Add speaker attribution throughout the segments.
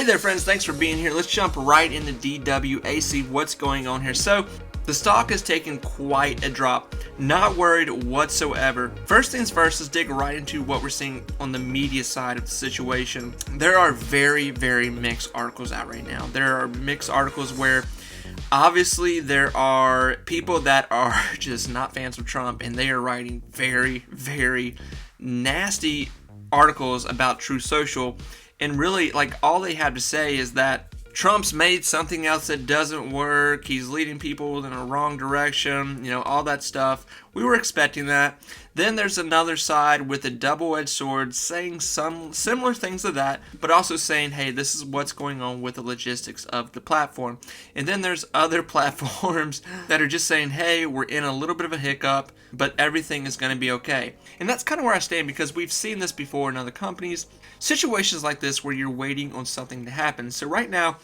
Speaker 1: there friends, thanks for being here. Let's jump right into DWAC, what's going on here. So, the stock has taken quite a drop, not worried whatsoever. First things first, let's dig right into what we're seeing on the media side of the situation. There are very, very mixed articles out right now. There are mixed articles where obviously there are people that are just not fans of Trump and they are writing very, very nasty articles about Truth Social. And really, like, all they have to say is that Trump's made something else that doesn't work. He's leading people in a wrong direction, all that stuff. We were expecting that. Then there's another side with a double-edged sword saying some similar things to that, but also saying, hey, this is what's going on with the logistics of the platform. And then there's other platforms that are just saying, hey, we're in a little bit of a hiccup, but everything is going to be okay. And that's kind of where I stand, because we've seen this before in other companies. Situations like this where you're waiting on something to happen. So right now,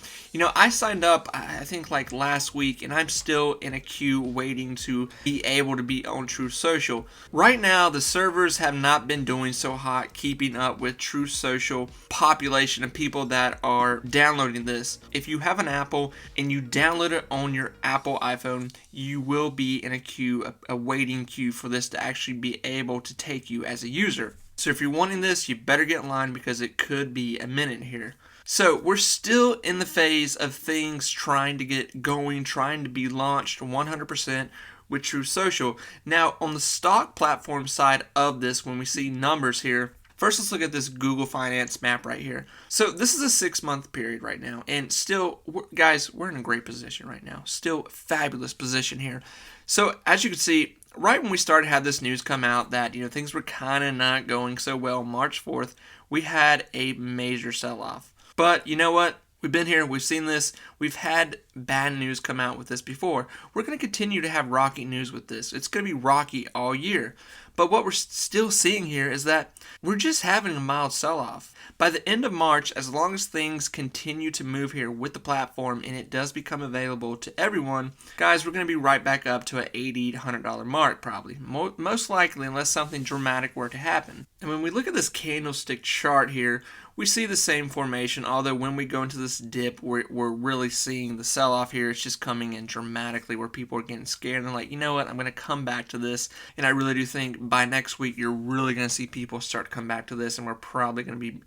Speaker 1: I signed up, I think like last week, and I'm still in a queue waiting to be able to be on Truth Social. Right now, the servers have not been doing so hot keeping up with Truth Social population of people that are downloading this. If you have an Apple and you download it on your Apple iPhone, you will be in a queue, a waiting queue for this to actually be able to take you as a user. So if you're wanting this, you better get in line because it could be a minute here. So we're still in the phase of things trying to get going, trying to be launched 100% with Truth Social. Now, on the stock platform side of this, when we see numbers here, first let's look at this Google Finance map right here. So this is a 6-month period right now. And still, guys, we're in a great position right now. Still fabulous position here. So as you can see, right when we started had this news come out that things were kind of not going so well, March 4th, we had a major sell-off. But you know what? We've been here, we've seen this, we've had bad news come out with this before. We're going to continue to have rocky news with this. It's going to be rocky all year. But what we're still seeing here is that we're just having a mild sell-off. By the end of March, as long as things continue to move here with the platform and it does become available to everyone, guys, we're going to be right back up to an $80 to $100 mark probably. Most likely, unless something dramatic were to happen. And when we look at this candlestick chart here, we see the same formation, although when we go into this dip, we're really seeing the sell-off here. It's just coming in dramatically where people are getting scared and like, you know what, I'm going to come back to this. And I really do think by next week, you're really going to see people start to come back to this, and we're probably going to be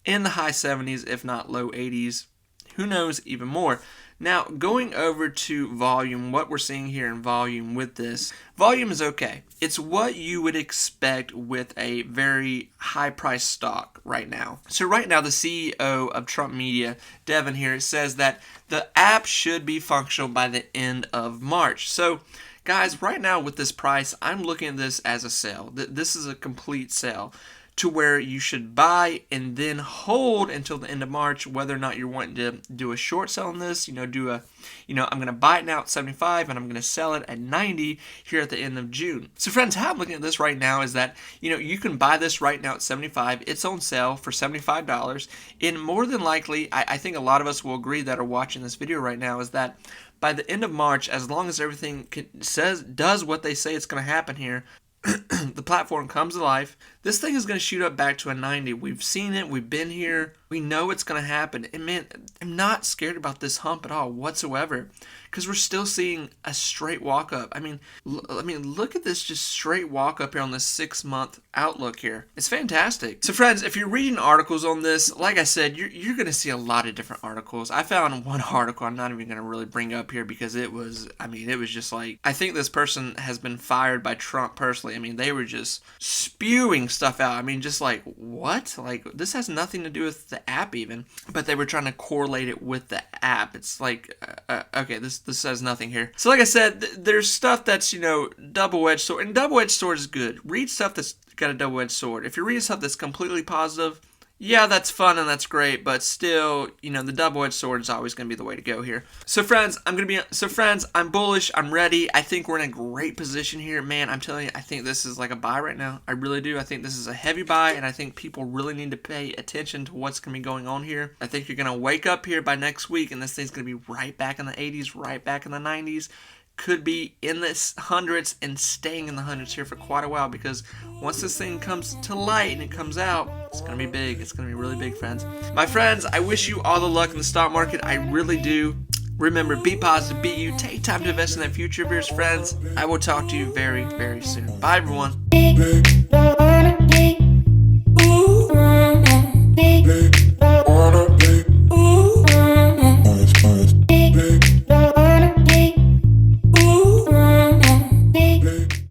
Speaker 1: in the high 70s, if not low 80s. Who knows, even more. Now, going over to volume, what we're seeing here in volume with this, volume is okay. It's what you would expect with a very high-priced stock right now. So right now, the CEO of Trump Media, Devin here, says that the app should be functional by the end of March. So, guys, right now with this price, I'm looking at this as a sale. This is a complete sale, to where you should buy and then hold until the end of March, whether or not you're wanting to do a short sell on this, I'm going to buy it now at 75 and I'm going to sell it at 90 here at the end of June. So friends, how I'm looking at this right now is that, you can buy this right now at 75. It's on sale for $75. And more than likely, I think a lot of us will agree that are watching this video right now is that by the end of March, as long as everything does what they say it's going to happen here, the platform comes to life, this thing is going to shoot up back to a 90. We've seen it. We've been here. We know it's going to happen. And man, I'm not scared about this hump at all whatsoever, because we're still seeing a straight walk up. I mean, look at this just straight walk up here on this 6-month outlook here. It's fantastic. So friends, if you're reading articles on this, like I said, you're going to see a lot of different articles. I found one article I'm not even going to really bring up here because it was just like, I think this person has been fired by Trump personally. I mean, they were just spewing stuff out. I mean, just like, what? Like, this has nothing to do with the app even, but they were trying to correlate it with the app. It's like, okay, this says nothing here. So like I said, there's stuff that's, double-edged sword, and double-edged sword is good. Read stuff that's got a double-edged sword. If you're reading stuff that's completely positive, yeah, that's fun and that's great, but still, the double-edged sword is always going to be the way to go here. So friends, I'm bullish, I'm ready. I think we're in a great position here. Man, I'm telling you, I think this is like a buy right now. I really do. I think this is a heavy buy, and I think people really need to pay attention to what's going to be going on here. I think you're going to wake up here by next week, and this thing's going to be right back in the 80s, right back in the 90s. could be in the hundreds and staying in the hundreds here for quite a while, because once this thing comes to light and it comes out, it's going to be big. It's going to be really big, friends. My friends, I wish you all the luck in the stock market. I really do. Remember, be positive, be you. Take time to invest in that future of yours, friends. I will talk to you very, very soon. Bye, everyone.